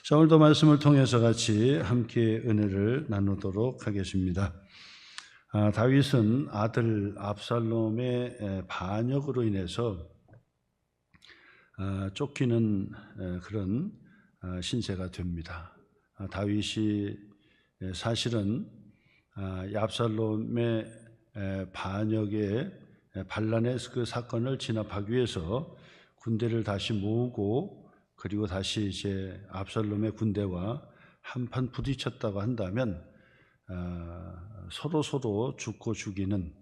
자, 오늘도 말씀을 통해서 같이 함께 은혜를 나누도록 하겠습니다. 다윗은 아들 압살롬의 반역으로 인해서 쫓기는 그런 신세가 됩니다. 다윗이 사실은 압살롬의 반역의 반란의 그 사건을 진압하기 위해서 군대를 다시 모으고 그리고 다시 이제 압살롬의 군대와 한판 부딪혔다고 한다면 서로 죽고 죽이는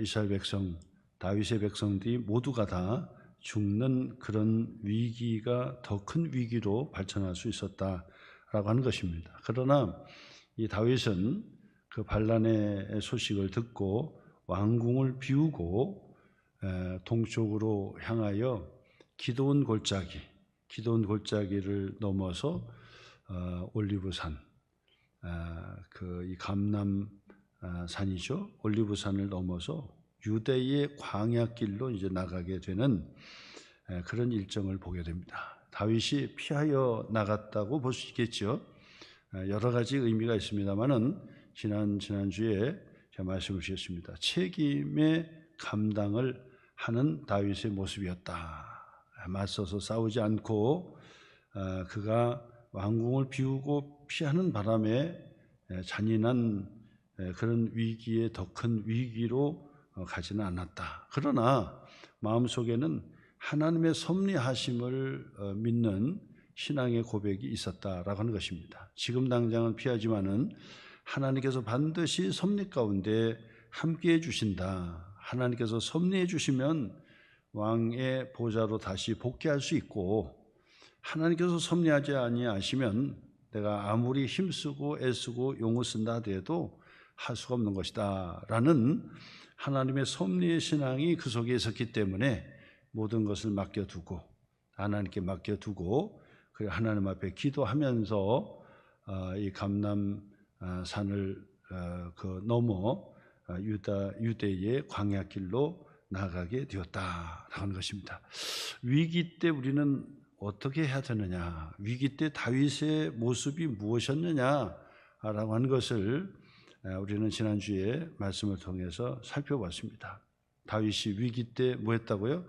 이스라엘 백성, 다윗의 백성들이 모두가 다 죽는 그런 위기가 더 큰 위기로 발전할 수 있었다라고 하는 것입니다. 그러나 이 다윗은 그 반란의 소식을 듣고 왕궁을 비우고 동쪽으로 향하여 기드온 골짜기를 넘어서 올리브산, 이 감람산이죠. 올리브산을 넘어서 유대의 광야길로 이제 나가게 되는 그런 일정을 보게 됩니다. 다윗이 피하여 나갔다고 볼 수 있겠죠. 여러 가지 의미가 있습니다만은 지난주에 제가 말씀을 드렸습니다. 책임의 감당을 하는 다윗의 모습이었다. 맞서서 싸우지 않고 그가 왕궁을 비우고 피하는 바람에 잔인한 그런 위기에 더 큰 위기로 가지는 않았다. 그러나 마음속에는 하나님의 섭리하심을 믿는 신앙의 고백이 있었다라고 하는 것입니다. 지금 당장은 피하지만은 하나님께서 반드시 섭리 가운데 함께해 주신다. 하나님께서 섭리해 주시면 왕의 보좌로 다시 복귀할 수 있고, 하나님께서 섭리하지 아니하시면 내가 아무리 힘쓰고 애쓰고 용을 쓴다 하더라도 할 수가 없는 것이다 라는 하나님의 섭리의 신앙이 그 속에 있었기 때문에 모든 것을 맡겨두고 하나님께 맡겨두고 그리고 하나님 앞에 기도하면서 이 감람산을 넘어 유대의 광야길로 나가게 되었다라는 것입니다. 위기 때 우리는 어떻게 해야 되느냐, 위기 때 다윗의 모습이 무엇이었느냐라고 하는 것을 우리는 지난주에 말씀을 통해서 살펴봤습니다. 다윗이 위기 때 뭐 했다고요?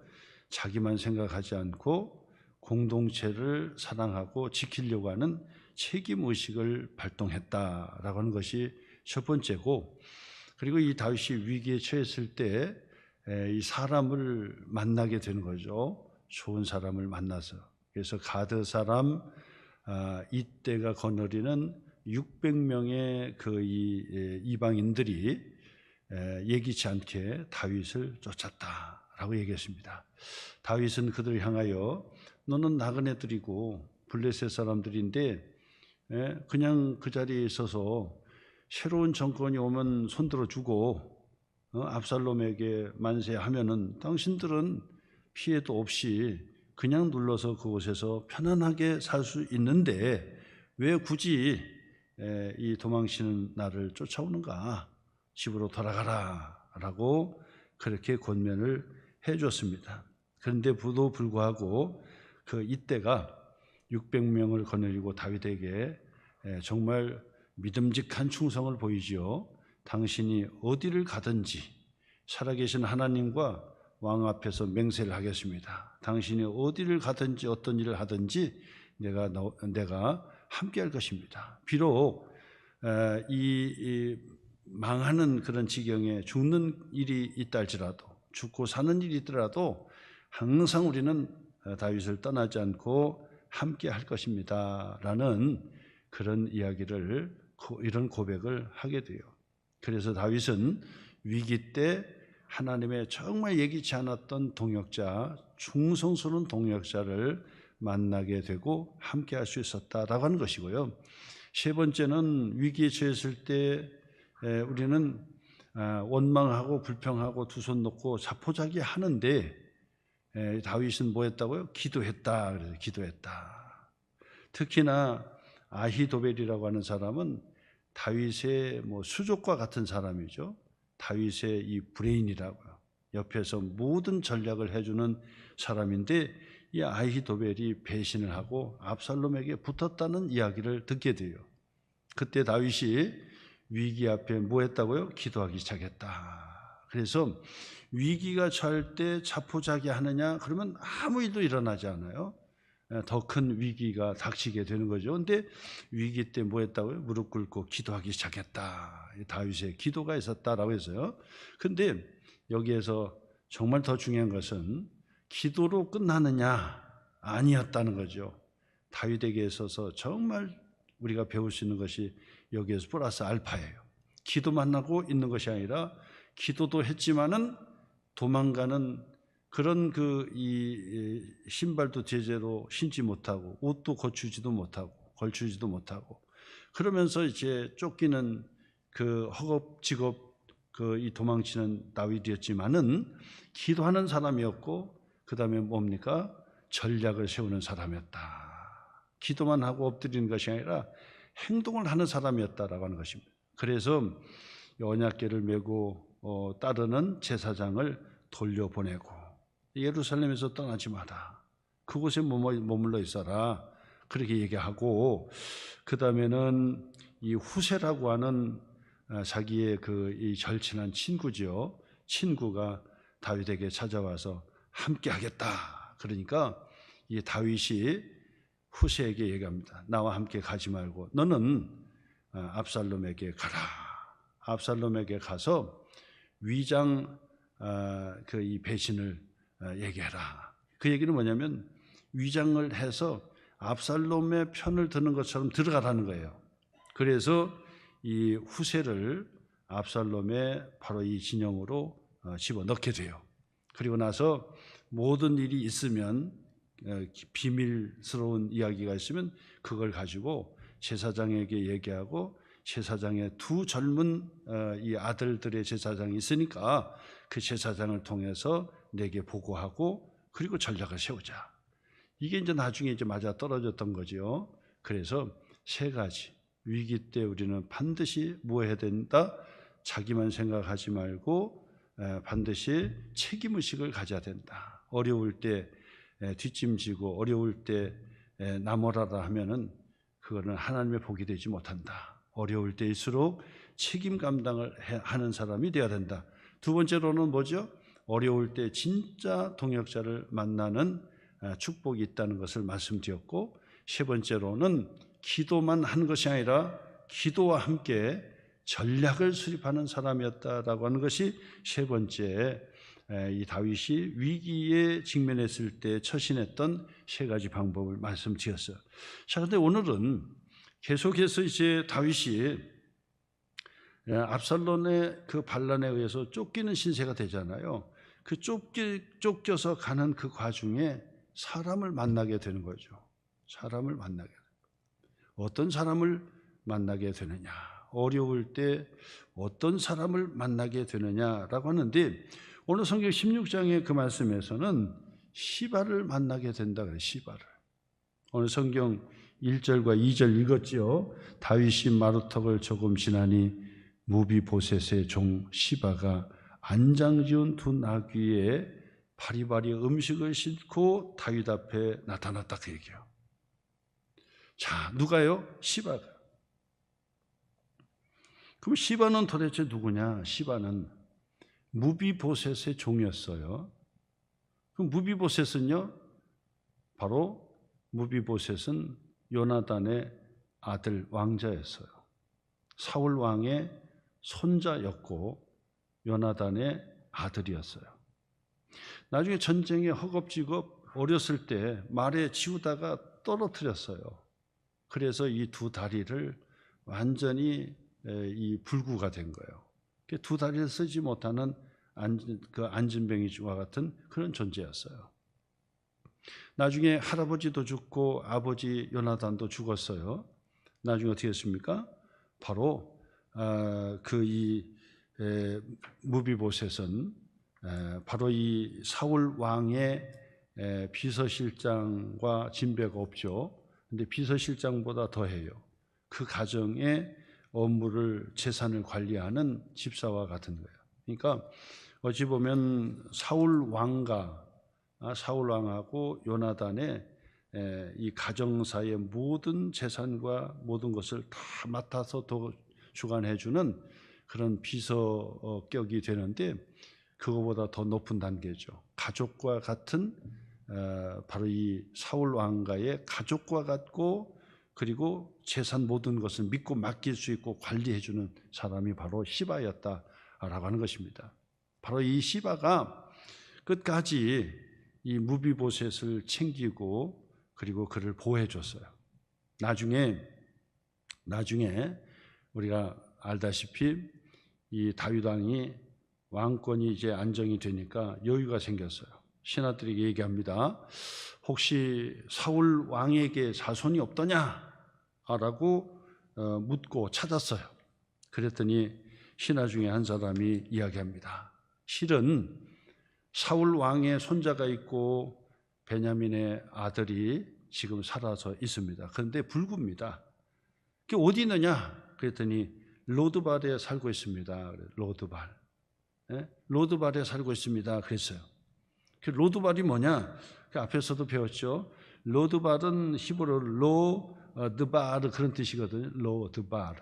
자기만 생각하지 않고 공동체를 사랑하고 지키려고 하는 책임의식을 발동했다라고 하는 것이 첫 번째고, 그리고 이 다윗이 위기에 처했을 때 이 사람을 만나게 되는 거죠. 좋은 사람을 만나서. 그래서 가드 사람 이때가 거느리는 600명의 그 이방인들이 예기치 않게 다윗을 쫓았다라고 얘기했습니다. 다윗은 그들을 향하여 너는 나그네들이고 블레셋 사람들인데 그냥 그 자리에 있어서 새로운 정권이 오면 손들어주고 압살롬에게 만세하면은 당신들은 피해도 없이 그냥 눌러서 그곳에서 편안하게 살 수 있는데 왜 굳이 이 도망치는 나를 쫓아오는가? 집으로 돌아가라 라고 그렇게 권면을 해줬습니다. 그런데 불구하고 그 이때가 600명을 거느리고 다윗에게 정말 믿음직한 충성을 보이지요. 당신이 어디를 가든지 살아계신 하나님과 왕 앞에서 맹세를 하겠습니다. 당신이 어디를 가든지 어떤 일을 하든지 내가 함께할 것입니다. 비록 이 망하는 그런 지경에 죽는 일이 있다 할지라도, 죽고 사는 일이 있더라도 항상 우리는 다윗을 떠나지 않고 함께할 것입니다 라는 그런 이야기를, 이런 고백을 하게 돼요. 그래서 다윗은 위기 때 하나님의 정말 예기치 않았던 동역자, 충성스러운 동역자를 만나게 되고 함께할 수 있었다라고 하는 것이고요. 세 번째는 위기에 처했을 때 우리는 원망하고 불평하고 두 손 놓고 자포자기 하는데 다윗은 뭐 했다고요? 기도했다. 그래서 기도했다. 특히나 아히도벨이라고 하는 사람은 다윗의 수족과 같은 사람이죠. 다윗의 이 브레인이라고요. 옆에서 모든 전략을 해주는 사람인데 이 아히도벨이 배신을 하고 압살롬에게 붙었다는 이야기를 듣게 돼요. 그때 다윗이 위기 앞에 뭐 했다고요? 기도하기 시작했다. 그래서 위기가 처할 때 자포자기하느냐? 그러면 아무 일도 일어나지 않아요. 더 큰 위기가 닥치게 되는 거죠. 그런데 위기 때 뭐 했다고요? 무릎 꿇고 기도하기 시작했다. 다윗의 기도가 있었다라고 해서요. 그런데 여기에서 정말 더 중요한 것은 기도로 끝나느냐? 아니었다는 거죠. 다윗에게 있어서 정말 우리가 배울 수 있는 것이 여기에서 플러스 알파예요. 기도만 하고 있는 것이 아니라 기도도 했지만은 도망가는 그런 이 신발도 제대로 신지 못하고 옷도 걸추지도 못하고 그러면서 이제 쫓기는 그 허겁지겁 이 도망치는 다윗이었지만은 기도하는 사람이었고 그 다음에 뭡니까? 전략을 세우는 사람이었다. 기도만 하고 엎드리는 것이 아니라 행동을 하는 사람이었다라고 하는 것입니다. 그래서 언약궤를 메고 따르는 제사장을 돌려보내고 예루살렘에서 떠나지 마라. 그곳에 머물러 있어라. 그렇게 얘기하고 그 다음에는 이 후세라고 하는 자기의 이 절친한 친구죠. 친구가 다윗에게 찾아와서 함께 하겠다. 그러니까 이 다윗이 후세에게 얘기합니다. 나와 함께 가지 말고 너는 압살롬에게 가라. 압살롬에게 가서 위장 이 배신을 얘기해라. 그 얘기는 뭐냐면 위장을 해서 압살롬의 편을 드는 것처럼 들어가라는 거예요. 그래서 이 후세를 압살롬의 바로 이 진영으로 집어넣게 돼요. 그리고 나서 모든 일이 있으면 비밀스러운 이야기가 있으면 그걸 가지고 제사장에게 얘기하고 제사장의 두 젊은 이 아들들의 제사장이 있으니까 그 제사장을 통해서 내게 보고하고 그리고 전략을 세우자. 이게 이제 나중에 이제 맞아 떨어졌던 거죠. 그래서 세 가지 위기 때 우리는 반드시 뭐 해야 된다? 자기만 생각하지 말고 반드시 책임의식을 가져야 된다. 어려울 때 뒷짐지고 어려울 때 나무라라 하면은 그거는 하나님의 복이 되지 못한다. 어려울 때일수록 책임 감당을 하는 사람이 되어야 된다. 두 번째로는 뭐죠? 어려울 때 진짜 동역자를 만나는 축복이 있다는 것을 말씀드렸고 세 번째로는 기도만 한 것이 아니라 기도와 함께 전략을 수립하는 사람이었다라고 하는 것이 세 번째 이 다윗이 위기에 직면했을 때 처신했던 세 가지 방법을 말씀드렸어요. 자, 그런데 오늘은 계속해서 이제 다윗이 압살롬의 그 반란에 의해서 쫓기는 신세가 되잖아요. 그 쫓겨서 가는 그 과정에 사람을 만나게 되는 거죠. 사람을 만나게 되는 거예요. 어떤 사람을 만나게 되느냐? 어려울 때 어떤 사람을 만나게 되느냐라고 하는데 오늘 성경 16장의 그 말씀에서는 시바를 만나게 된다 그래요. 시바를. 오늘 성경 1절과 2절 읽었지요. 다윗이 마루턱을 조금 지나니 무비보셋의 종 시바가 안장지은 두 나귀에 바리바리 음식을 싣고 다윗 앞에 나타났다 그 얘기예요. 자, 누가요? 시바가. 그럼 시바는 도대체 누구냐? 시바는 무비보셋의 종이었어요. 그럼 무비보셋은요? 바로 무비보셋은 요나단의 아들 왕자였어요. 사울 왕의 손자였고 요나단의 아들이었어요. 나중에 전쟁에 허겁지겁 어렸을 때 말에 지우다가 떨어뜨렸어요. 그래서 이 두 다리를 완전히 이 불구가 된 거예요. 두 다리를 쓰지 못하는 안진뱅이와 같은 그런 존재였어요. 나중에 할아버지도 죽고 아버지 요나단도 죽었어요. 나중에 어떻게 했습니까? 바로 무비보셋은 바로 이 사울 왕의 비서실장과 진배가 없죠. 근데 비서실장보다 더해요. 그 가정의 업무를 재산을 관리하는 집사와 같은 거예요. 그러니까 어찌 보면 사울 왕과 사울 왕하고 요나단의 이 가정사의 모든 재산과 모든 것을 다 맡아서 주관해 주는 그런 비서격이 되는데, 그거보다 더 높은 단계죠. 가족과 같은, 바로 이 사울 왕가의 가족과 같고, 그리고 재산 모든 것을 믿고 맡길 수 있고 관리해 주는 사람이 바로 시바였다라고 하는 것입니다. 바로 이 시바가 끝까지 이 무비보셋을 챙기고 그리고 그를 보호해 줬어요. 나중에 우리가 알다시피 이 다윗 왕이 왕권이 이제 안정이 되니까 여유가 생겼어요. 신하들에게 얘기합니다. 혹시 사울 왕에게 자손이 없더냐라고 묻고 찾았어요. 그랬더니 신하 중에 한 사람이 이야기합니다. 실은 사울 왕의 손자가 있고 베냐민의 아들이 지금 살아서 있습니다. 그런데 불구입니다. 그게 어디 있느냐? 그랬더니 로드발에 살고 있습니다. 로드발. 로드발에 살고 있습니다. 그랬어요. 그 로드발이 뭐냐? 그 앞에서도 배웠죠. 로드발은 히브리어로 드바르 그런 뜻이거든요. 로드바르.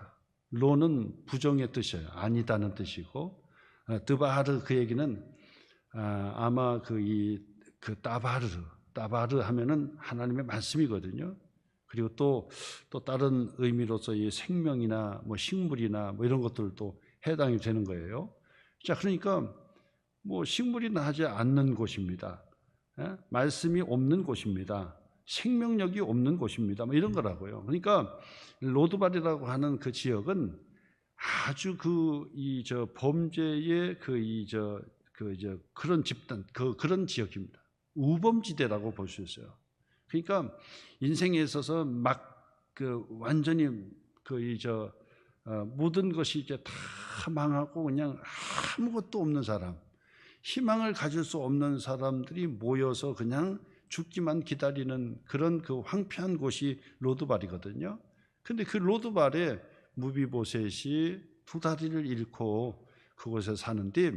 로는 부정의 뜻이에요. 아니다는 뜻이고, 드바르 그 얘기는 아마 그 따바르 하면은 하나님의 말씀이거든요. 그리고 또 다른 의미로서 이 생명이나 뭐 식물이나 뭐 이런 것들도 해당이 되는 거예요. 자, 그러니까 뭐 식물이 나지 않는 곳입니다. 말씀이 없는 곳입니다. 생명력이 없는 곳입니다. 뭐 이런 거라고요. 그러니까 로드발이라고 하는 그 지역은 아주 범죄의 그런 집단, 그런 지역입니다. 우범지대라고 볼 수 있어요. 그러니까 인생에 있어서 완전히 모든 것이 이제 다 망하고 그냥 아무것도 없는 사람, 희망을 가질 수 없는 사람들이 모여서 그냥 죽기만 기다리는 그런 그 황폐한 곳이 로드발이거든요. 근데 그 로드발에 무비보셋이 두 다리를 잃고 그곳에 사는데,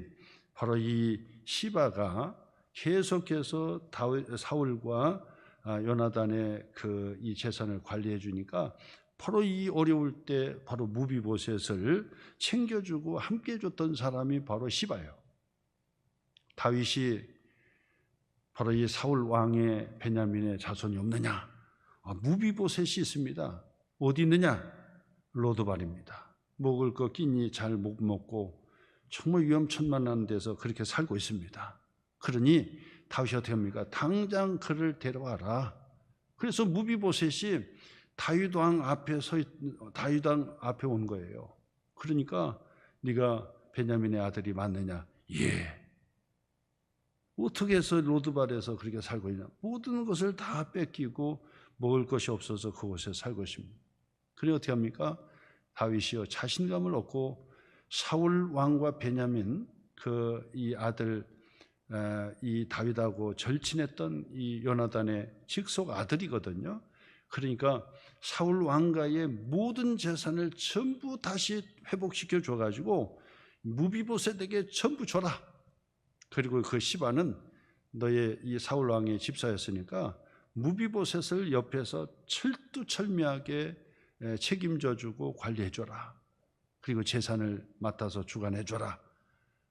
바로 이 시바가 계속해서 사울과 요나단의 이 재산을 관리해 주니까 바로 이 어려울 때 바로 무비보셋을 챙겨주고 함께 해줬던 사람이 바로 시바예요. 다윗이 바로 이 사울 왕의 베냐민의 자손이 없느냐? 무비보셋이 있습니다. 어디 있느냐? 로드발입니다. 먹을 거 끼니 잘 못 먹고 정말 위험천만한 데서 그렇게 살고 있습니다. 그러니 다윗이 어떻게 합니까? 당장 그를 데려와라. 그래서 무비보셋이 다윗 왕 앞에 온 거예요. 그러니까 네가 베냐민의 아들이 맞느냐? 예. 어떻게 해서 로드발에서 그렇게 살고 있냐? 모든 것을 다 뺏기고 먹을 것이 없어서 그곳에 살고 있습니다. 그래 어떻게 합니까? 다윗이요 자신감을 얻고 사울 왕과 베냐민 이 아들 이 다윗하고 절친했던 이 요나단의 직속 아들이거든요. 그러니까 사울 왕가의 모든 재산을 전부 다시 회복시켜 줘가지고 무비보셋에게 전부 줘라. 그리고 그 시바는 너의 이 사울 왕의 집사였으니까 무비보셋을 옆에서 철두철미하게 책임져 주고 관리해 줘라. 그리고 재산을 맡아서 주관해 줘라.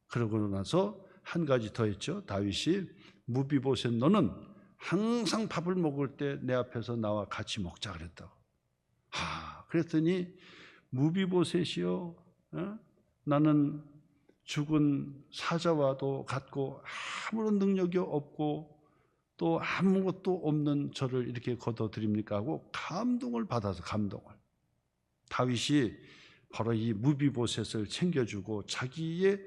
그러고 나서 한 가지 더 했죠. 다윗이 무비보셋 너는 항상 밥을 먹을 때 내 앞에서 나와 같이 먹자 그랬다고. 그랬더니 무비보셋이요, 나는 죽은 사자와도 같고 아무런 능력이 없고 또 아무것도 없는 저를 이렇게 거둬들입니까 하고 감동을 받아서 다윗이 바로 이 무비보셋을 챙겨주고 자기의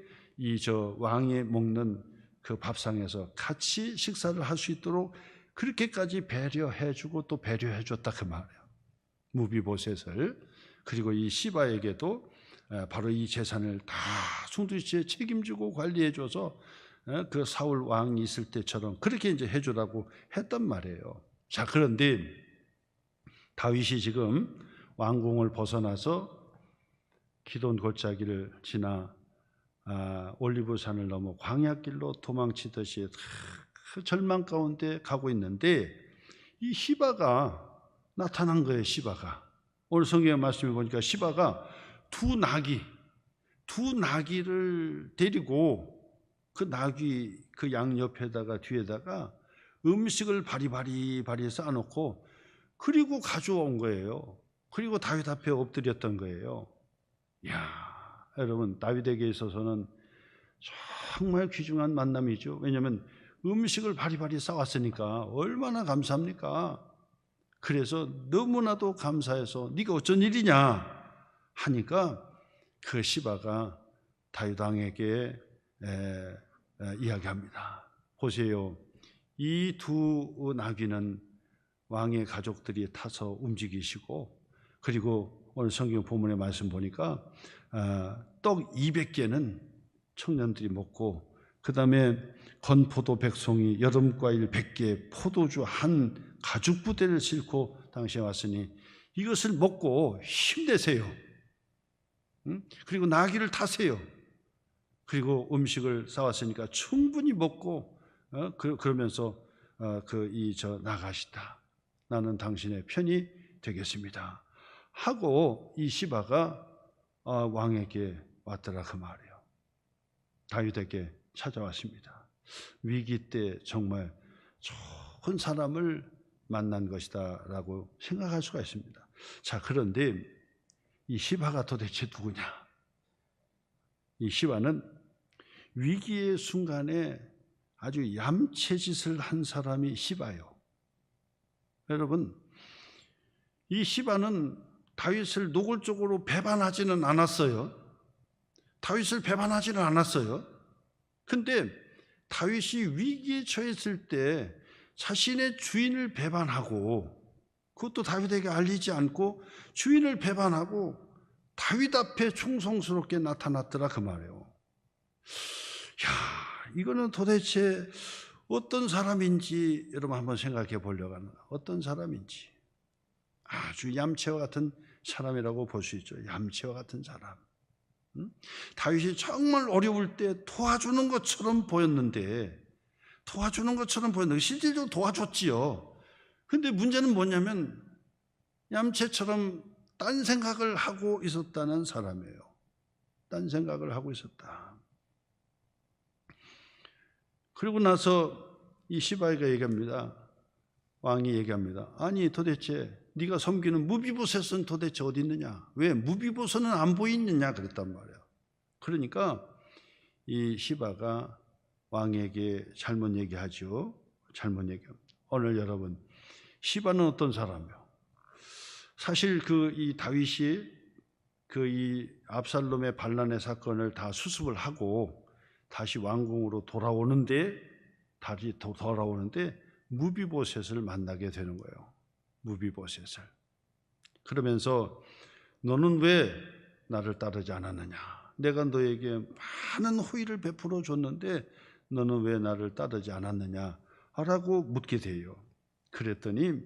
왕이 먹는 그 밥상에서 같이 식사를 할 수 있도록 그렇게까지 배려해주고 또 배려해줬다 그 말이에요. 무비보셋을. 그리고 이 시바에게도 바로 이 재산을 다 송두리째 책임지고 관리해줘서 그 사울 왕이 있을 때처럼 그렇게 이제 해주라고 했단 말이에요. 자, 그런데 다윗이 지금 왕궁을 벗어나서 기돈 골짜기를 지나 올리브산을 넘어 광야길로 도망치듯이 절망 가운데 가고 있는데 이 시바가 나타난 거예요. 시바가 오늘 성경의 말씀을 보니까 시바가 두 나귀를 데리고 그 나귀 그 양 옆에다가 뒤에다가 음식을 바리바리 쌓아놓고 그리고 가져온 거예요. 그리고 다윗 앞에 엎드렸던 거예요. 이야, 여러분, 다윗에게 있어서는 정말 귀중한 만남이죠. 왜냐하면 음식을 바리바리 싸왔으니까 얼마나 감사합니까? 그래서 너무나도 감사해서 네가 어쩐 일이냐 하니까 그 시바가 다윗 왕에게 이야기합니다. 보세요. 이 두 나귀는 왕의 가족들이 타서 움직이시고, 그리고 오늘 성경 본문의 말씀 보니까 떡 200개는 청년들이 먹고, 그 다음에 건포도 100송이, 여름과일 100개, 포도주 한 가죽 부대를 싣고 당시에 왔으니 이것을 먹고 힘내세요. 그리고 나귀를 타세요. 그리고 음식을 싸왔으니까 충분히 먹고 그러면서 나가시다. 나는 당신의 편이 되겠습니다. 하고 이 시바가 왕에게 왔더라 그 말이에요. 다윗에게 찾아왔습니다. 위기 때 정말 좋은 사람을 만난 것이다 라고 생각할 수가 있습니다. 자, 그런데 이 시바가 도대체 누구냐? 이 시바는 위기의 순간에 아주 얌체짓을 한 사람이 시바예요. 여러분, 이 시바는 다윗을 노골적으로 배반하지는 않았어요. 다윗을 배반하지는 않았어요. 근데 다윗이 위기에 처했을 때 자신의 주인을 배반하고, 그것도 다윗에게 알리지 않고 주인을 배반하고 다윗 앞에 충성스럽게 나타났더라 그 말이에요. 야, 이거는 도대체 어떤 사람인지 여러분 한번 생각해 보려고 하는, 어떤 사람인지. 아주 얌체와 같은 사람이라고 볼 수 있죠. 얌체와 같은 사람. 다윗이 정말 어려울 때 도와주는 것처럼 보였는데 실질적으로 도와줬지요. 근데 문제는 뭐냐면 얌체처럼 딴 생각을 하고 있었다는 사람이에요. 딴 생각을 하고 있었다. 그리고 나서 이 시바이가 얘기합니다. 왕이 얘기합니다. 아니 도대체 네가 섬기는 무비보셋은 도대체 어디 있느냐? 왜 무비보셋은 안 보이느냐? 그랬단 말이에요. 그러니까 이 시바가 왕에게 잘못 얘기하죠. 잘못 얘기합니다. 오늘 여러분, 시바는 어떤 사람이요? 사실 이 다윗이 이 압살롬의 반란의 사건을 다 수습을 하고 다시 왕궁으로 돌아오는데 무비보셋을 만나게 되는 거예요. 무비보셋을. 그러면서 너는 왜 나를 따르지 않았느냐? 내가 너에게 많은 호의를 베풀어 줬는데 너는 왜 나를 따르지 않았느냐? 라고 묻게 돼요. 그랬더니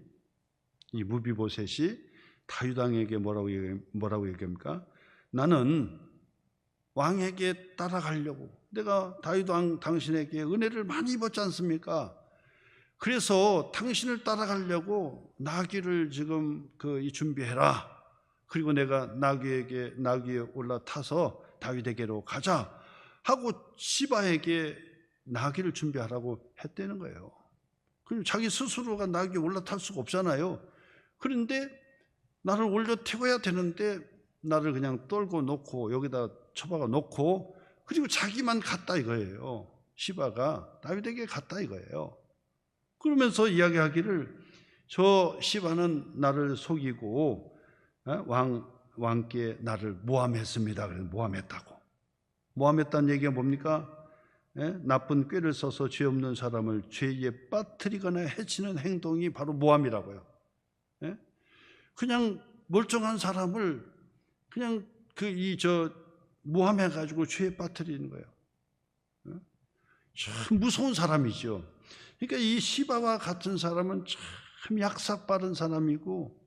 이 무비보셋이 다윗 왕에게 뭐라고 얘기합니까? 나는 왕에게 따라가려고, 내가 다윗 왕 당신에게 은혜를 많이 입었지 않습니까? 그래서 당신을 따라가려고 나귀를 지금 준비해라. 그리고 내가 나귀에 올라타서 다윗에게로 가자 하고 시바에게 나귀를 준비하라고 했다는 거예요. 그럼 자기 스스로가 나귀에 올라탈 수가 없잖아요. 그런데 나를 올려 태워야 되는데 나를 그냥 떨고 놓고 여기다 처박아 놓고 그리고 자기만 갔다 이거예요. 시바가 다윗에게 갔다 이거예요. 그러면서 이야기하기를 저 시바는 나를 속이고 왕께 나를 모함했습니다. 그래서 모함했다고. 모함했다는 얘기가 뭡니까? 나쁜 꾀를 써서 죄 없는 사람을 죄에 빠뜨리거나 해치는 행동이 바로 모함이라고요. 그냥 멀쩡한 사람을 그냥 모함해가지고 죄에 빠뜨리는 거예요. 참 무서운 사람이죠. 그러니까 이 시바와 같은 사람은 참 약삭 빠른 사람이고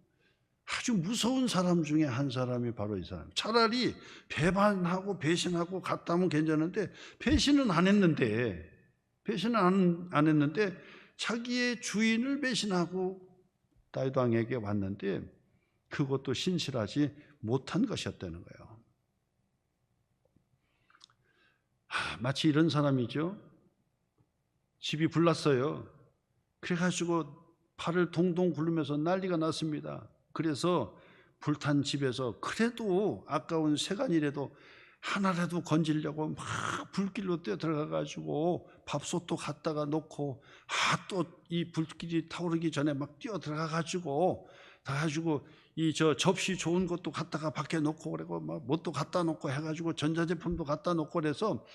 아주 무서운 사람 중에 한 사람이 바로 이 사람. 차라리 배반하고 배신하고 갔다 하면 괜찮은데 배신은 안 했는데 배신을 안 했는데 자기의 주인을 배신하고 다윗 왕에게 왔는데 그것도 신실하지 못한 것이었다는 거예요. 마치 이런 사람이죠. 집이 불났어요. 그래가지고 팔을 동동 굴르면서 난리가 났습니다. 그래서 불탄 집에서 그래도 아까운 세간이라도 하나라도 건지려고 막 불길로 뛰어 들어가가지고 밥솥도 갖다가 놓고 또 이 불길이 타오르기 전에 막 뛰어 들어가가지고 이 접시 좋은 것도 갖다가 밖에 놓고 그리고 막 뭣도 갖다 놓고 해가지고 전자제품도 갖다 놓고 그래서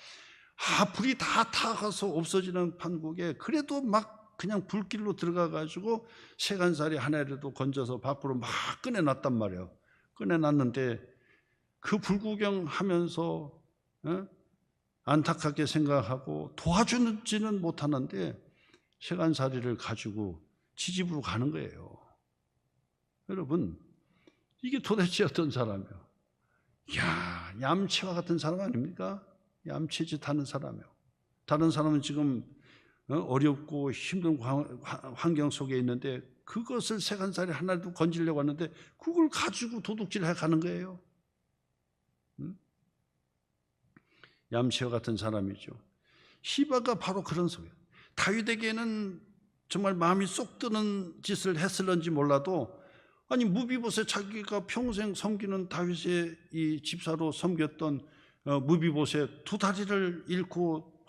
불이 다 타가서 없어지는 판국에 그래도 막 그냥 불길로 들어가가지고 세간살이 하나라도 건져서 밖으로 막 꺼내놨단 말이에요. 꺼내놨는데 그 불구경하면서 안타깝게 생각하고 도와주지는 못하는데 세간살이를 가지고 지집으로 가는 거예요. 여러분, 이게 도대체 어떤 사람이에요? 이야, 얌체와 같은 사람 아닙니까? 얌체짓 하는 사람이에요. 다른 사람은 지금 어렵고 힘든 환경 속에 있는데 그것을 세간살이 하나도 건지려고 하는데 그걸 가지고 도둑질해 가는 거예요. 얌체와 같은 사람이죠. 시바가 바로 그런 소리예요. 다윗에게는 정말 마음이 쏙 드는 짓을 했을런지 몰라도 아니 무비보셋 자기가 평생 섬기는 다윗의 이 집사로 섬겼던 무비보셋 두 다리를 잃고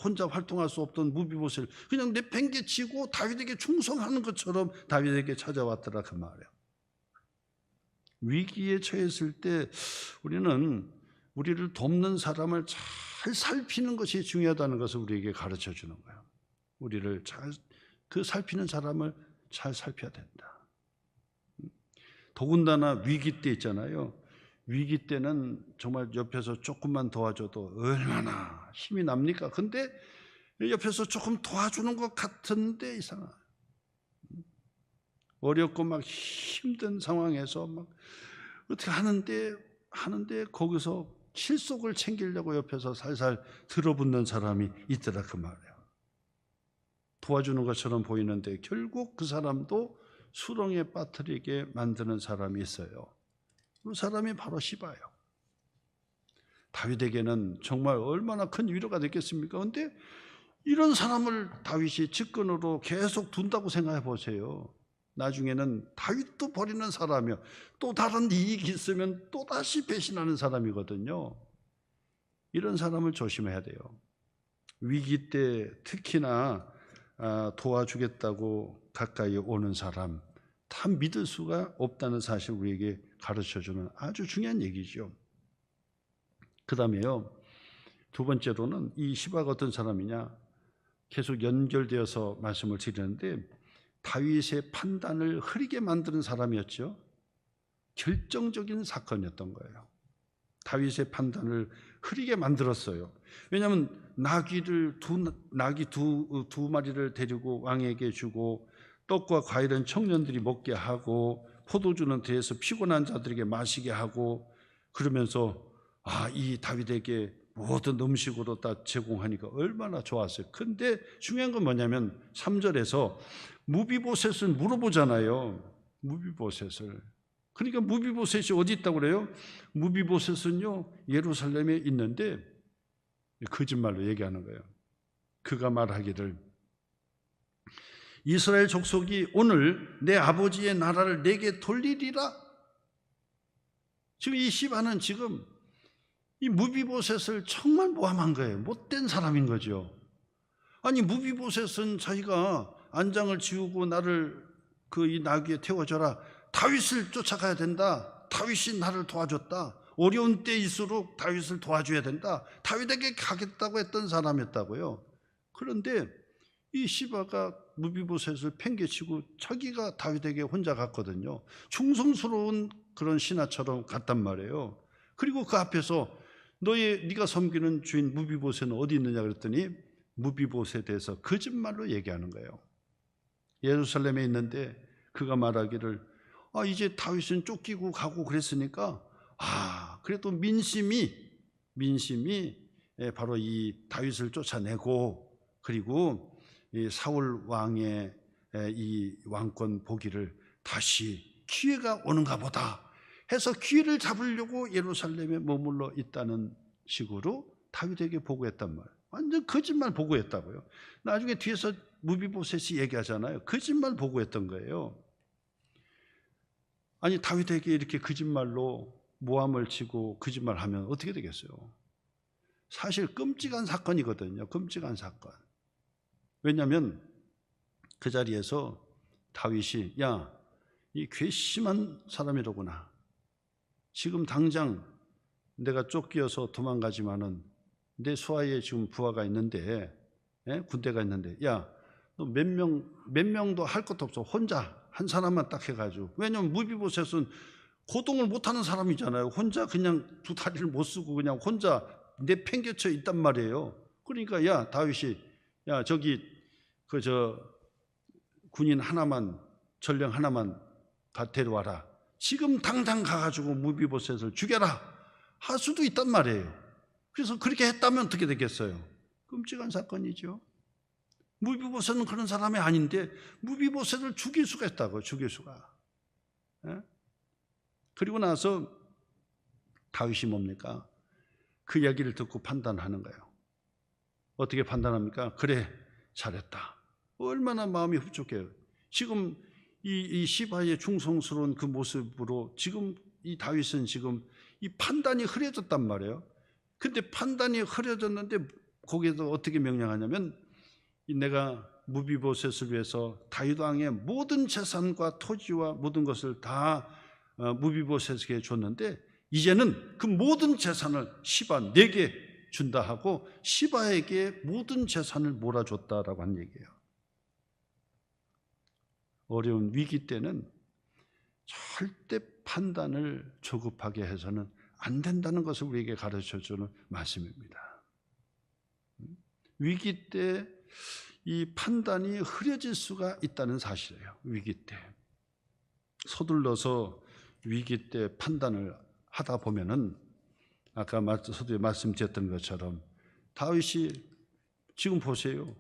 혼자 활동할 수 없던 무비보셋을 그냥 내팽개치고 다윗에게 충성하는 것처럼 다윗에게 찾아왔더라 그 말이에요. 위기에 처했을 때 우리를 돕는 사람을 잘 살피는 것이 중요하다는 것을 우리에게 가르쳐 주는 거예요. 우리를 그 살피는 사람을 잘 살펴야 된다. 더군다나 위기 때 있잖아요. 위기 때는 정말 옆에서 조금만 도와줘도 얼마나 힘이 납니까? 근데 옆에서 조금 도와주는 것 같은데 이상하다. 어렵고 막 힘든 상황에서 막 어떻게 하는데 거기서 실속을 챙기려고 옆에서 살살 들어붙는 사람이 있더라 그 말이에요. 도와주는 것처럼 보이는데 결국 그 사람도 수렁에 빠뜨리게 만드는 사람이 있어요. 그 사람이 바로 시바예요. 다윗에게는 정말 얼마나 큰 위로가 됐겠습니까? 그런데 이런 사람을 다윗이 측근으로 계속 둔다고 생각해 보세요. 나중에는 다윗도 버리는 사람이요. 또 다른 이익이 있으면 또다시 배신하는 사람이거든요. 이런 사람을 조심해야 돼요. 위기 때 특히나 도와주겠다고 가까이 오는 사람 다 믿을 수가 없다는 사실 우리에게 가르쳐주는 아주 중요한 얘기죠. 그 다음에요. 두 번째로는 이 시바가 어떤 사람이냐 계속 연결되어서 말씀을 드리는데 다윗의 판단을 흐리게 만드는 사람이었죠. 결정적인 사건이었던 거예요. 다윗의 판단을 흐리게 만들었어요. 왜냐하면 나귀 두 마리를 데리고 왕에게 주고 떡과 과일은 청년들이 먹게 하고 포도주는 뒤에서 피곤한 자들에게 마시게 하고 그러면서 이 다윗에게 모든 음식으로 다 제공하니까 얼마나 좋았어요. 근데 중요한 건 뭐냐면 3절에서 무비보셋을 물어보잖아요. 무비보셋을. 그러니까 무비보셋이 어디 있다고 그래요? 무비보셋은요 예루살렘에 있는데 거짓말로 얘기하는 거예요. 그가 말하기를 이스라엘 족속이 오늘 내 아버지의 나라를 내게 돌리리라. 지금 이 시바는 지금 이 무비보셋을 정말 모함한 거예요. 못된 사람인 거죠. 아니 무비보셋은 자기가 안장을 지우고 나를 이 나귀에 태워줘라. 다윗을 쫓아가야 된다. 다윗이 나를 도와줬다. 어려운 때일수록 다윗을 도와줘야 된다. 다윗에게 가겠다고 했던 사람이었다고요. 그런데 이 시바가 무비보셋을 팽개치고 자기가 다윗에게 혼자 갔거든요. 충성스러운 그런 신하처럼 갔단 말이에요. 그리고 그 앞에서 네가 섬기는 주인 무비보셋은 어디 있느냐 그랬더니 무비보셋에 대해서 거짓말로 얘기하는 거예요. 예루살렘에 있는데 그가 말하기를 이제 다윗은 쫓기고 가고 그랬으니까 그래도 민심이 바로 이 다윗을 쫓아내고 그리고 이 사울 왕의 이 왕권 포기를 다시 기회가 오는가 보다 해서 기회를 잡으려고 예루살렘에 머물러 있다는 식으로 다윗에게 보고했단 말이에요. 완전 거짓말 보고했다고요. 나중에 뒤에서 무비보셋이 얘기하잖아요. 거짓말 보고했던 거예요. 아니, 다윗에게 이렇게 거짓말로 모함을 치고 거짓말하면 어떻게 되겠어요? 사실 끔찍한 사건이거든요. 끔찍한 사건. 왜냐하면 그 자리에서 다윗이 야, 이 괘씸한 사람이로구나. 지금 당장 내가 쫓겨서 도망가지만은 내 수하에 지금 부하가 있는데, 군대가 있는데, 야, 너 몇 명도 할 것도 없어. 혼자 한 사람만 딱 해가지고. 왜냐면 무비보셋은 고동을 못하는 사람이잖아요. 혼자 그냥 두 다리를 못 쓰고 그냥 혼자 내팽개쳐 있단 말이에요. 그러니까 야, 다윗이 야, 저기 군인 하나만, 전령 하나만 데려와라. 지금 당장 가가지고 무비보셋을 죽여라 할 수도 있단 말이에요. 그래서 그렇게 했다면 어떻게 되겠어요? 끔찍한 사건이죠. 무비보셋은 그런 사람이 아닌데 무비보셋을 죽일 수가 있다고. 죽일 수가. 그리고 나서 다윗이 뭡니까? 그 이야기를 듣고 판단하는 거예요. 어떻게 판단합니까? 그래, 잘했다. 얼마나 마음이 흡족해요. 지금 이 시바의 충성스러운 그 모습으로 지금 이 다윗은 지금 이 판단이 흐려졌단 말이에요. 근데 판단이 흐려졌는데 거기에서 어떻게 명령하냐면 내가 무비보셋을 위해서 다윗 왕의 모든 재산과 토지와 모든 것을 다 무비보셋에게 줬는데 이제는 그 모든 재산을 시바 내게 준다 하고 시바에게 모든 재산을 몰아줬다라고 한 얘기예요. 어려운 위기 때는 절대 판단을 조급하게 해서는 안 된다는 것을 우리에게 가르쳐주는 말씀입니다. 위기 때 이 판단이 흐려질 수가 있다는 사실이에요. 위기 때 서둘러서 위기 때 판단을 하다 보면은 아까 서두에 말씀드렸던 것처럼 다윗이 지금 보세요.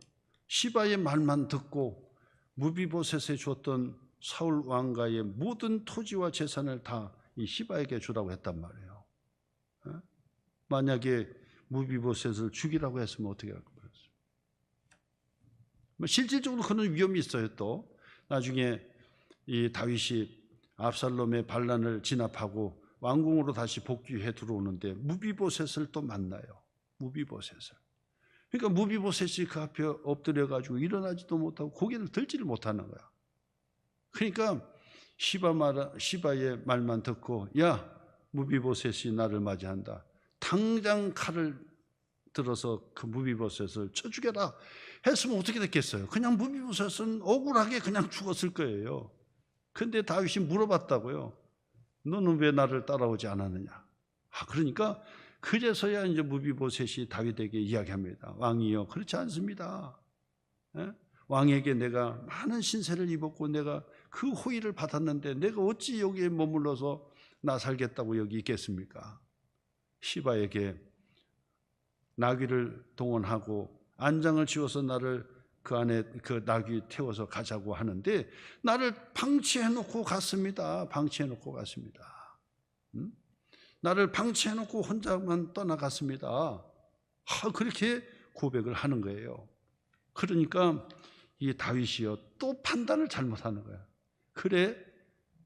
시바의 말만 듣고 무비보셋에 줬던 사울 왕가의 모든 토지와 재산을 다 이 시바에게 주라고 했단 말이에요. 만약에 무비보셋을 죽이라고 했으면 어떻게 할 거예요? 실질적으로 그런 위험이 있어요. 또 나중에 이 다윗이 압살롬의 반란을 진압하고 왕궁으로 다시 복귀해 들어오는데 무비보셋을 또 만나요. 무비보셋을. 그러니까 무비보셋이 그 앞에 엎드려 가지고 일어나지도 못하고 고개를 들지를 못하는 거야. 그러니까 시바의 말만 듣고 야, 무비보셋이 나를 맞이한다. 당장 칼을 들어서 그 무비보셋을 쳐 죽여라 했으면 어떻게 됐겠어요? 그냥 무비보셋은 억울하게 그냥 죽었을 거예요. 근데 다윗이 물어봤다고요. 너는 왜 나를 따라오지 않았느냐? 그러니까 그제서야 이제 무비보셋이 다윗에게 이야기합니다. 왕이여, 그렇지 않습니다. 왕에게 내가 많은 신세를 입었고 내가 그 호의를 받았는데 내가 어찌 여기에 머물러서 나 살겠다고 여기 있겠습니까? 시바에게 나귀를 동원하고 안장을 지어서 나를 그 안에 그 나귀 태워서 가자고 하는데 나를 방치해놓고 갔습니다. 방치해놓고 갔습니다. 나를 방치해놓고 혼자만 떠나갔습니다. 그렇게 고백을 하는 거예요. 그러니까 이 다윗이요 또 판단을 잘못하는 거예요. 그래,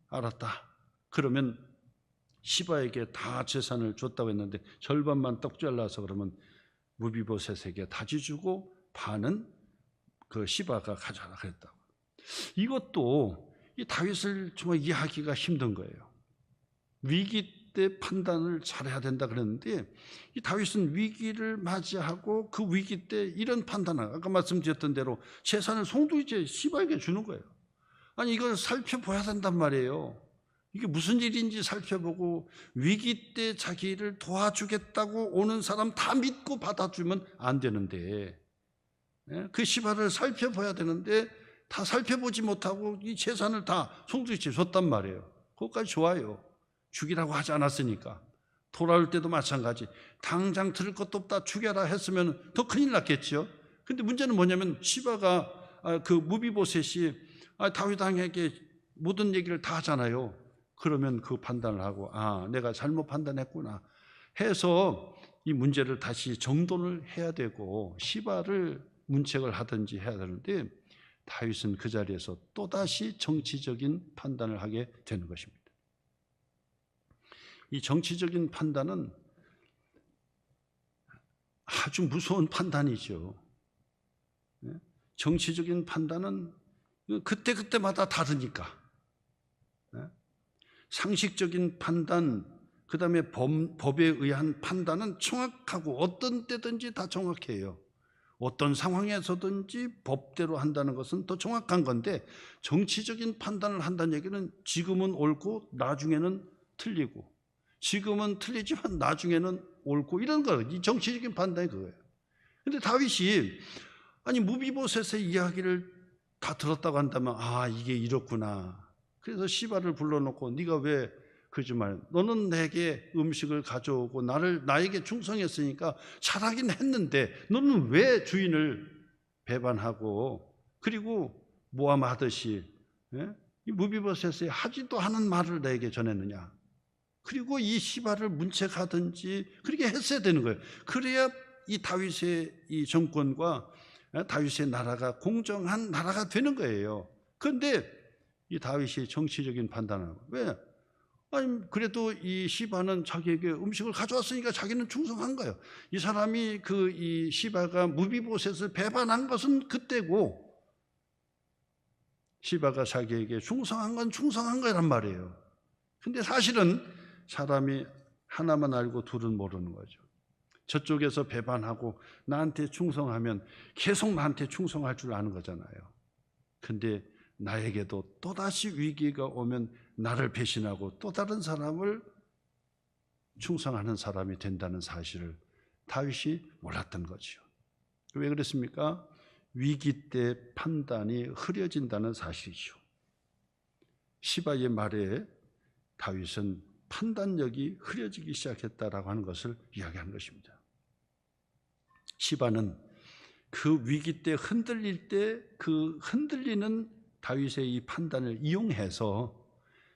알았다. 그러면 시바에게 다 재산을 줬다고 했는데 절반만 떡 잘라서 그러면 무비보셋에게 다시 주고 반은 그 시바가 가져라 그랬다고. 이것도 이 다윗을 정말 이해하기가 힘든 거예요. 위기 때 판단을 잘해야 된다 그랬는데 이 다윗은 위기를 맞이하고 그 위기 때 이런 판단을 아까 말씀드렸던 대로 재산을 송두리째 시바에게 주는 거예요. 아니 이걸 살펴봐야 된단 말이에요. 이게 무슨 일인지 살펴보고 위기 때 자기를 도와주겠다고 오는 사람 다 믿고 받아주면 안 되는데 그 시바를 살펴봐야 되는데 다 살펴보지 못하고 이 재산을 다 송두리째 줬단 말이에요. 그것까지 좋아요. 죽이라고 하지 않았으니까. 돌아올 때도 마찬가지. 당장 들을 것도 없다 죽여라 했으면 더 큰일 났겠죠. 근데 문제는 뭐냐면 시바가 그 무비보셋이 다윗 왕에게 모든 얘기를 다 하잖아요. 그러면 그 판단을 하고 내가 잘못 판단했구나 해서 이 문제를 다시 정돈을 해야 되고 시바를 문책을 하든지 해야 되는데 다윗은 그 자리에서 또다시 정치적인 판단을 하게 되는 것입니다. 이 정치적인 판단은 아주 무서운 판단이죠. 정치적인 판단은 그때그때마다 다르니까. 상식적인 판단, 그 다음에 법에 의한 판단은 정확하고 어떤 때든지 다 정확해요. 어떤 상황에서든지 법대로 한다는 것은 더 정확한 건데, 정치적인 판단을 한다는 얘기는 지금은 옳고 나중에는 틀리고, 지금은 틀리지만 나중에는 옳고, 이런 거예요. 이 정치적인 판단이 그거예요. 근데 다윗이 무비보셋의 이야기를 다 들었다고 한다면 이게 이렇구나. 그래서 시바를 불러놓고 네가 왜 거짓말, 너는 내게 음식을 가져오고 나에게 충성했으니까 잘하긴 했는데 너는 왜 주인을 배반하고 그리고 모함하듯이 이 무비보셋이 하지도 않은 말을 내게 전했느냐. 그리고 이 시바를 문책하든지 그렇게 했어야 되는 거예요. 그래야 이 다윗의 이 정권과 다윗의 나라가 공정한 나라가 되는 거예요. 그런데 이 다윗이 정치적인 판단을 왜? 그래도 이 시바는 자기에게 음식을 가져왔으니까 자기는 충성한 거예요. 이 사람이 이 시바가 무비보셋을 배반한 것은 그때고 시바가 자기에게 충성한 건 충성한 거란 말이에요. 근데 사실은 사람이 하나만 알고 둘은 모르는 거죠. 저쪽에서 배반하고 나한테 충성하면 계속 나한테 충성할 줄 아는 거잖아요. 근데 나에게도 또다시 위기가 오면 나를 배신하고 또 다른 사람을 충성하는 사람이 된다는 사실을 다윗이 몰랐던 거죠. 왜 그랬습니까? 위기 때 판단이 흐려진다는 사실이죠. 시바의 말에 다윗은 판단력이 흐려지기 시작했다라고 하는 것을 이야기하는 것입니다. 시바는 그 위기 때 흔들릴 때 그 흔들리는 다윗의 이 판단을 이용해서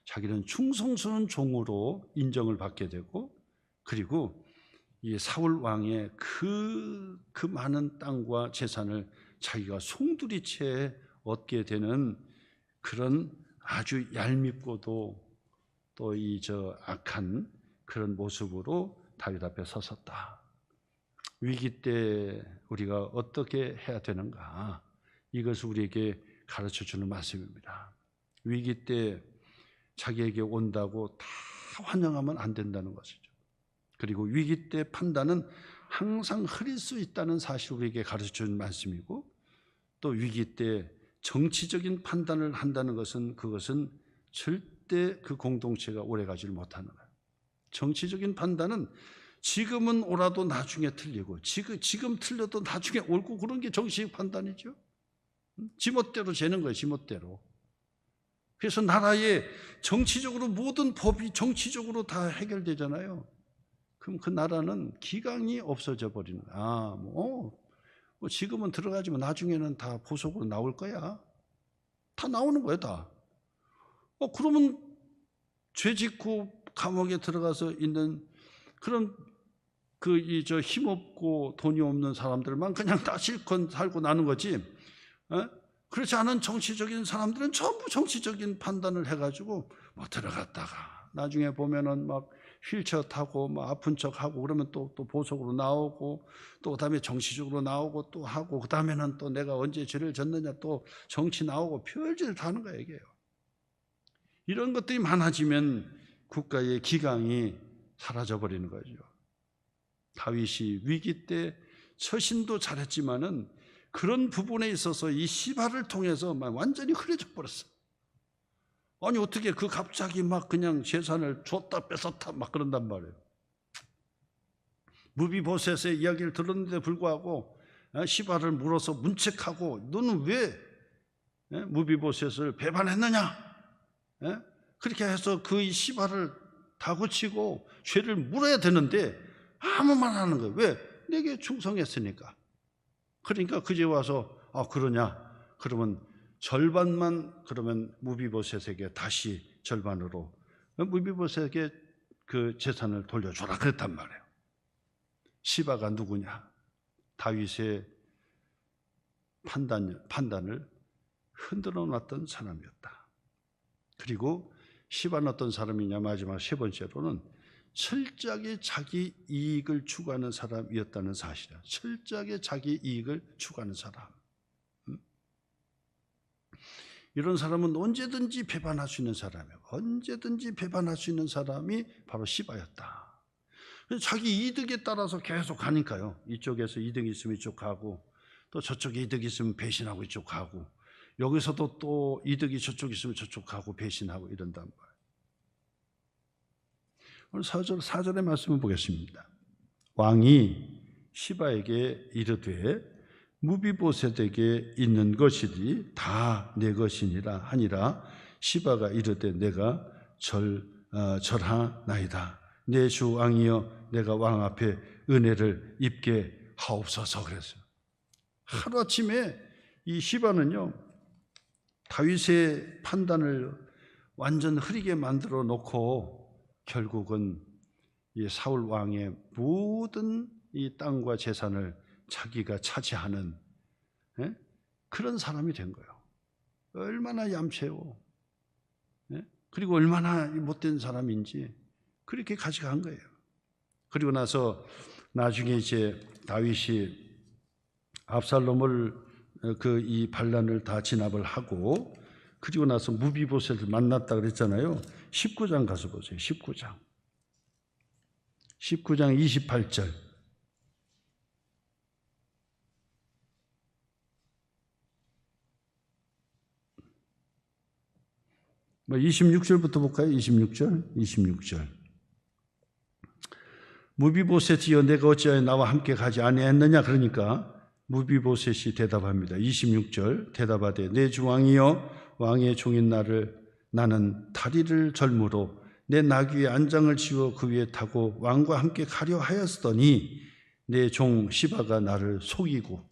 자기는 충성스러운 종으로 인정을 받게 되고, 그리고 이 사울 왕의 그 많은 땅과 재산을 자기가 송두리째 얻게 되는 그런 아주 얄밉고도 또 악한 그런 모습으로 다윗 앞에 섰었다. 위기 때 우리가 어떻게 해야 되는가? 이것을 우리에게 가르쳐주는 말씀입니다. 위기 때 자기에게 온다고 다 환영하면 안 된다는 것이죠. 그리고 위기 때 판단은 항상 흐릴 수 있다는 사실을 우리에게 가르쳐주는 말씀이고, 또 위기 때 정치적인 판단을 한다는 것은 그것은 절대 그 공동체가 오래가지를 못하는 거예요. 정치적인 판단은 지금은 옳아도 나중에 틀리고 지금 틀려도 나중에 옳고, 그런 게 정치적 판단이죠. 지멋대로 재는 거예요. 지멋대로. 그래서 나라에 정치적으로 모든 법이 정치적으로 다 해결되잖아요. 그럼 그 나라는 기강이 없어져 버리는 거야. 뭐 지금은 들어가지만 나중에는 다 보석으로 나올 거야. 다 나오는 거예요, 다. 그러면 죄 짓고 감옥에 들어가서 있는 그런 힘없고 돈이 없는 사람들만 그냥 다 실컷 살고 나는 거지. 그렇지 않은 정치적인 사람들은 전부 정치적인 판단을 해가지고 들어갔다가 나중에 보면은 막 휠체어 타고 막 아픈 척하고 그러면 또 보석으로 나오고, 또 그다음에 정치적으로 나오고 또 하고, 그다음에는 또 내가 언제 죄를 졌느냐 또 정치 나오고 별짓을 다 하는 거예요, 이게요. 이런 것들이 많아지면 국가의 기강이 사라져 버리는 거죠. 다윗이 위기 때 처신도 잘했지만은 그런 부분에 있어서 이 시바를 통해서 완전히 흐려져 버렸어. 어떻게 갑자기 막 그냥 재산을 줬다 뺏었다 막 그런단 말이에요. 무비보셋의 이야기를 들었는데 불구하고 시바를 물어서 문책하고 너는 왜 무비보셋을 배반했느냐? 그렇게 해서 그 시바를 다그치고 죄를 물어야 되는데 아무 말 안 하는 거예요. 왜? 내게 충성했으니까. 그러니까 그제 와서 그러냐? 그러면 절반만 그러면 무비보셋에게 다시 절반으로 무비보셋에게 그 재산을 돌려줘라 그랬단 말이에요. 시바가 누구냐? 다윗의 판단을 흔들어 놨던 사람이었다. 그리고 시바는 어떤 사람이냐? 마지막 세 번째로는 철저하게 자기 이익을 추구하는 사람이었다는 사실이야. 철저하게 자기 이익을 추구하는 사람. 이런 사람은 언제든지 배반할 수 있는 사람이에요. 언제든지 배반할 수 있는 사람이 바로 시바였다. 자기 이득에 따라서 계속 가니까요. 이쪽에서 이득이 있으면 이쪽 가고, 또 저쪽에 이득이 있으면 배신하고 이쪽 가고, 여기서도 또 이득이 저쪽 있으면 저쪽 가고 배신하고 이런단 말이에요. 오늘 4절의 말씀을 보겠습니다. 왕이 시바에게 이르되 무비보셋에게 있는 것이니 다 내 것이니라 하니라. 시바가 이르되 내가 절하나이다. 내 주 왕이여 내가 왕 앞에 은혜를 입게 하옵소서 그랬어요. 하루아침에 이 시바는요 다윗의 판단을 완전 흐리게 만들어 놓고 결국은 이 사울 왕의 모든 이 땅과 재산을 자기가 차지하는 그런 사람이 된 거예요. 얼마나 얌체고 그리고 얼마나 못된 사람인지 그렇게 가져간 거예요. 그리고 나서 나중에 이제 다윗이 압살롬을 이 반란을 다 진압을 하고 그리고 나서 무비보셋을 만났다 그랬잖아요. 19장 가서 보세요. 19장 28절. 26절부터 볼까요? 26절. 무비보셋이여 내가 어찌하여 나와 함께 가지 아니했느냐? 그러니까 무비보셋이 대답합니다. 26절 대답하되 내 주 왕이여 왕의 종인 나는 다리를 절므로 내 나귀의 안장을 지워 그 위에 타고 왕과 함께 가려 하였으더니 내 종 시바가 나를 속이고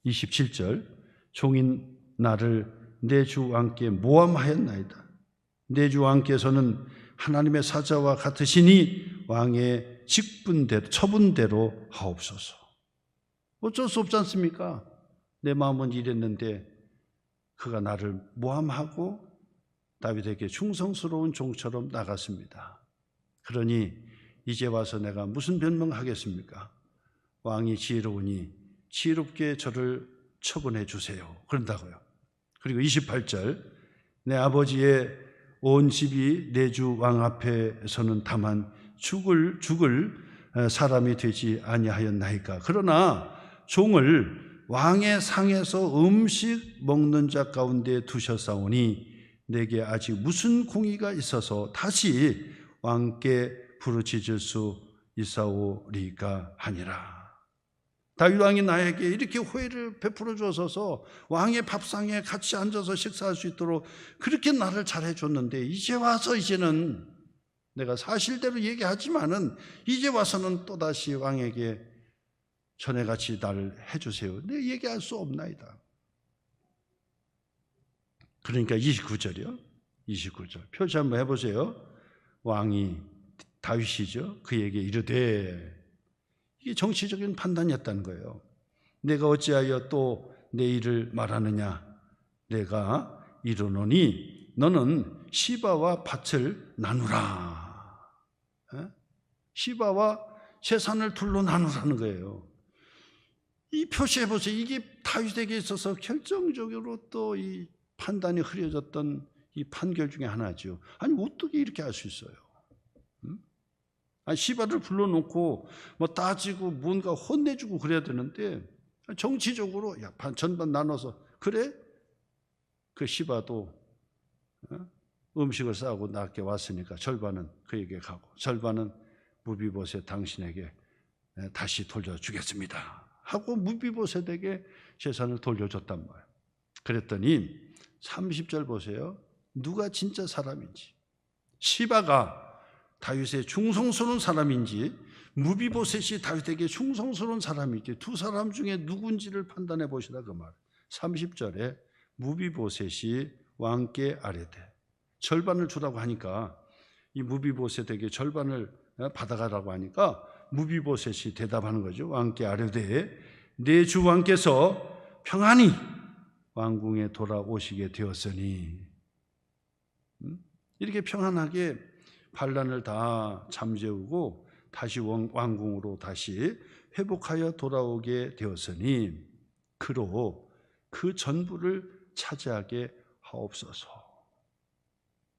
27절 종인 나를 내 주 왕께 모함하였나이다. 내 주 왕께서는 하나님의 사자와 같으시니 왕의 직분대로 처분대로 하옵소서. 어쩔 수 없지 않습니까? 내 마음은 이랬는데 그가 나를 모함하고 다윗에게 충성스러운 종처럼 나갔습니다. 그러니 이제 와서 내가 무슨 변명하겠습니까? 왕이 지혜로우니 지혜롭게 저를 처분해 주세요. 그런다고요. 그리고 28절 내 아버지의 온 집이 내 주 왕 앞에서는 다만 죽을 사람이 되지 아니하였나이까. 그러나 종을 왕의 상에서 음식 먹는 자 가운데 두셨사오니 내게 아직 무슨 공의가 있어서 다시 왕께 부르짖을 수 있사오리까 하니라. 다윗 왕이 나에게 이렇게 호의를 베풀어 주어서 왕의 밥상에 같이 앉아서 식사할 수 있도록 그렇게 나를 잘해 줬는데 이제 와서 이제는 내가 사실대로 얘기하지만은 이제 와서는 또다시 왕에게 전에같이 나를 해주세요. 내 얘기할 수 없나이다. 그러니까 29절이요. 29절 표시 한번 해보세요. 왕이 다윗이죠. 그에게 이르되 이게 정치적인 판단이었다는 거예요. 내가 어찌하여 또 내 일을 말하느냐. 내가 이르노니 너는 시바와 밭을 나누라. 시바와 재산을 둘로 나누라는 거예요. 이 표시해보세요. 이게 다윗에게 있어서 결정적으로 또 이 판단이 흐려졌던 이 판결 중에 하나죠. 아니 어떻게 이렇게 할 수 있어요? 시바를 불러놓고 뭐 따지고 뭔가 혼내주고 그래야 되는데 정치적으로 전반 나눠서 그래? 그 시바도 음식을 싸고 나께 왔으니까 절반은 그에게 가고 절반은 무비보셋 당신에게 다시 돌려주겠습니다 하고 무비보셋에게 재산을 돌려줬단 말이에요. 그랬더니 30절 보세요. 누가 진짜 사람인지, 시바가 다윗의 충성스러운 사람인지 무비보셋이 다윗에게 충성스러운 사람이기에 두 사람 중에 누군지를 판단해 보시라 그 말. 30절에 무비보셋이 왕께 아뢰되, 절반을 주라고 하니까 이 무비보셋에게 절반을 받아가라고 하니까 무비보셋이 대답하는 거죠. 왕께 아뢰되 내 주 왕께서 평안히 왕궁에 돌아오시게 되었으니, 이렇게 평안하게 반란을 다 잠재우고 다시 왕궁으로 다시 회복하여 돌아오게 되었으니 그로 그 전부를 차지하게 하옵소서.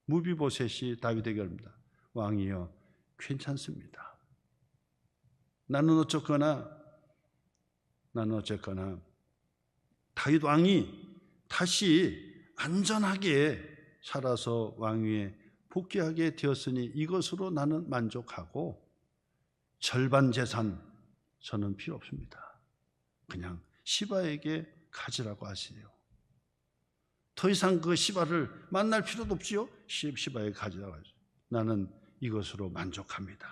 무비보셋이 다윗에게 말합니다. 왕이여, 괜찮습니다. 나는 어쨌거나 다윗 왕이 다시 안전하게 살아서 왕위에 복귀하게 되었으니 이것으로 나는 만족하고 절반 재산 저는 필요 없습니다. 그냥 시바에게 가지라고 하세요. 더 이상 그 시바를 만날 필요도 없지요. 시바에게 가지라고 하세요. 나는 이것으로 만족합니다.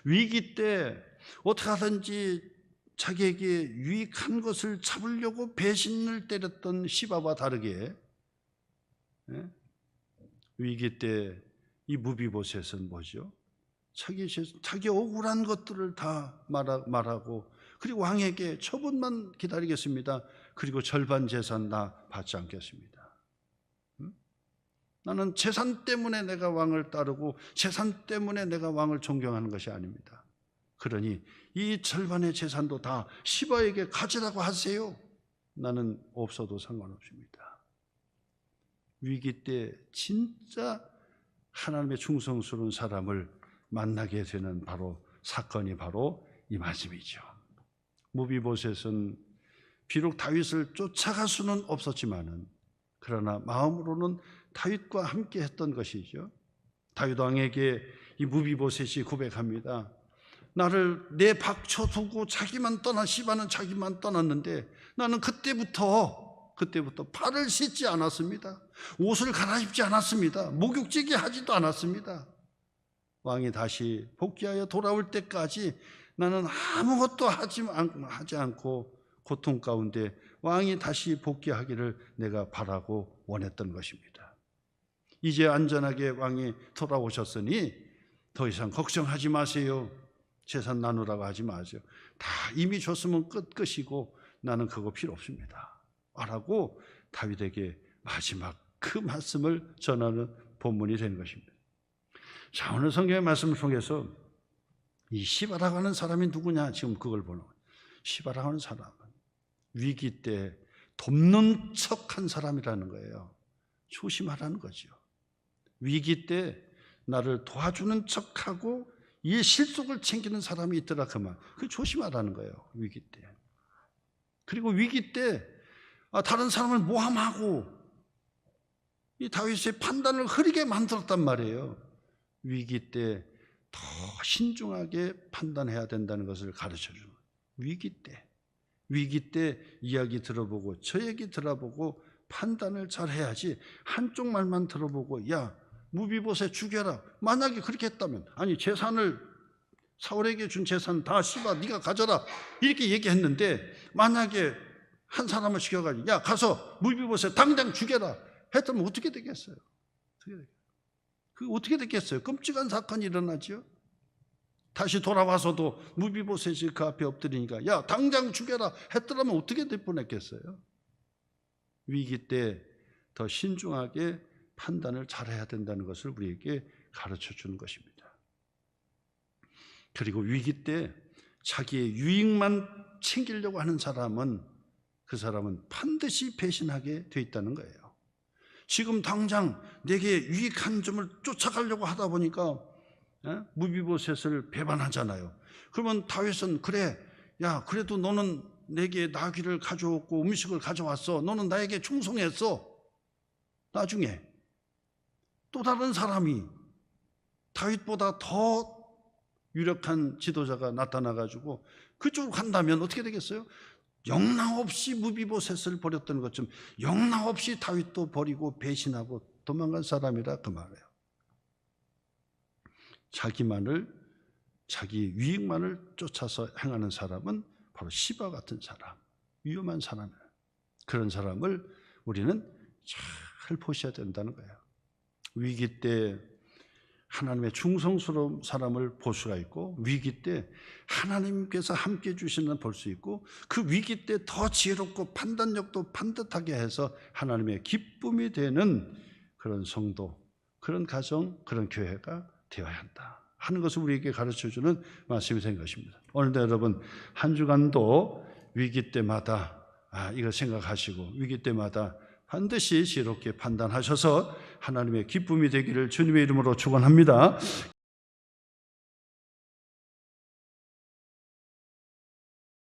위기 때 어떻게 하든지 자기에게 유익한 것을 잡으려고 배신을 때렸던 시바와 다르게 위기 때 이 무비보셋은 뭐죠? 자기 억울한 것들을 다 말하고, 그리고 왕에게 처분만 기다리겠습니다. 그리고 절반 재산 다 받지 않겠습니다. 나는 재산 때문에 내가 왕을 따르고 재산 때문에 내가 왕을 존경하는 것이 아닙니다. 그러니 이 절반의 재산도 다 시바에게 가지라고 하세요. 나는 없어도 상관없습니다. 위기 때 진짜 하나님의 충성스러운 사람을 만나게 되는 사건이 바로 이 말씀이죠. 무비보셋은 비록 다윗을 쫓아갈 수는 없었지만은 그러나 마음으로는 다윗과 함께 했던 것이죠. 다윗 왕에게 이 무비보셋이 고백합니다. 나를 내박쳐두고 시바는 자기만 떠났는데 나는 그때부터 발을 씻지 않았습니다. 옷을 갈아입지 않았습니다. 목욕지기 하지도 않았습니다. 왕이 다시 복귀하여 돌아올 때까지 나는 아무것도 하지 않고 고통 가운데 왕이 다시 복귀하기를 내가 바라고 원했던 것입니다. 이제 안전하게 왕이 돌아오셨으니 더 이상 걱정하지 마세요. 재산 나누라고 하지 마세요. 다 이미 줬으면 끝이고 나는 그거 필요 없습니다. 라고 다윗에게 마지막 그 말씀을 전하는 본문이 된 것입니다. 자, 오늘 성경의 말씀을 통해서 이 시바라고 하는 사람이 누구냐, 지금 그걸 보는 거예요. 시바라고 하는 사람은 위기 때 돕는 척한 사람이라는 거예요. 조심하라는 거죠. 위기 때 나를 도와주는 척하고 이 실속을 챙기는 사람이 있더라 그 말. 그 조심하라는 거예요. 위기 때. 그리고 위기 때 다른 사람을 모함하고 이 다윗의 판단을 흐리게 만들었단 말이에요. 위기 때 더 신중하게 판단해야 된다는 것을 가르쳐주는 거예요. 위기 때 이야기 들어보고 저 얘기 들어보고 판단을 잘 해야지 한쪽 말만 들어보고 야 무비보셋 죽여라. 만약에 그렇게 했다면 재산을 사울에게 준 재산 다 시바 네가 가져라 이렇게 얘기했는데 만약에 한 사람을 시켜가지고 야 가서 무비보셋 당장 죽여라 했다면 어떻게 되겠어요? 그게 어떻게 됐겠어요? 끔찍한 사건이 일어나죠. 다시 돌아와서도 무비보셋이 그 앞에 엎드리니까 야 당장 죽여라 했더라면 어떻게 될 뻔했겠어요? 위기 때 더 신중하게 판단을 잘해야 된다는 것을 우리에게 가르쳐주는 것입니다. 그리고 위기 때 자기의 유익만 챙기려고 하는 그 사람은 반드시 배신하게 돼 있다는 거예요. 지금 당장 내게 유익한 점을 쫓아가려고 하다 보니까 무비보셋을 배반하잖아요. 그러면 다윗은 그래, 야 그래도 너는 내게 나귀를 가져왔고 음식을 가져왔어. 너는 나에게 충성했어. 나중에 또 다른 사람이 다윗보다 더 유력한 지도자가 나타나가지고 그쪽으로 간다면 어떻게 되겠어요? 영락없이 무비보셋을 버렸던 것처럼 영락없이 다윗도 버리고 배신하고 도망간 사람이라 그 말이에요. 자기만을 자기 유익만을 쫓아서 행하는 사람은 바로 시바 같은 사람, 위험한 사람이에요. 그런 사람을 우리는 잘 보셔야 된다는 거예요. 위기 때 하나님의 충성스러운 사람을 볼 수가 있고, 위기 때 하나님께서 함께 주시는 볼 수 있고, 그 위기 때 더 지혜롭고 판단력도 반듯하게 해서 하나님의 기쁨이 되는 그런 성도, 그런 가정, 그런 교회가 되어야 한다 하는 것을 우리에게 가르쳐주는 말씀이 된 것입니다. 오늘도 여러분 한 주간도 위기 때마다 이걸 생각하시고, 위기 때마다 반드시 지혜롭게 판단하셔서 하나님의 기쁨이 되기를 주님의 이름으로 축원합니다.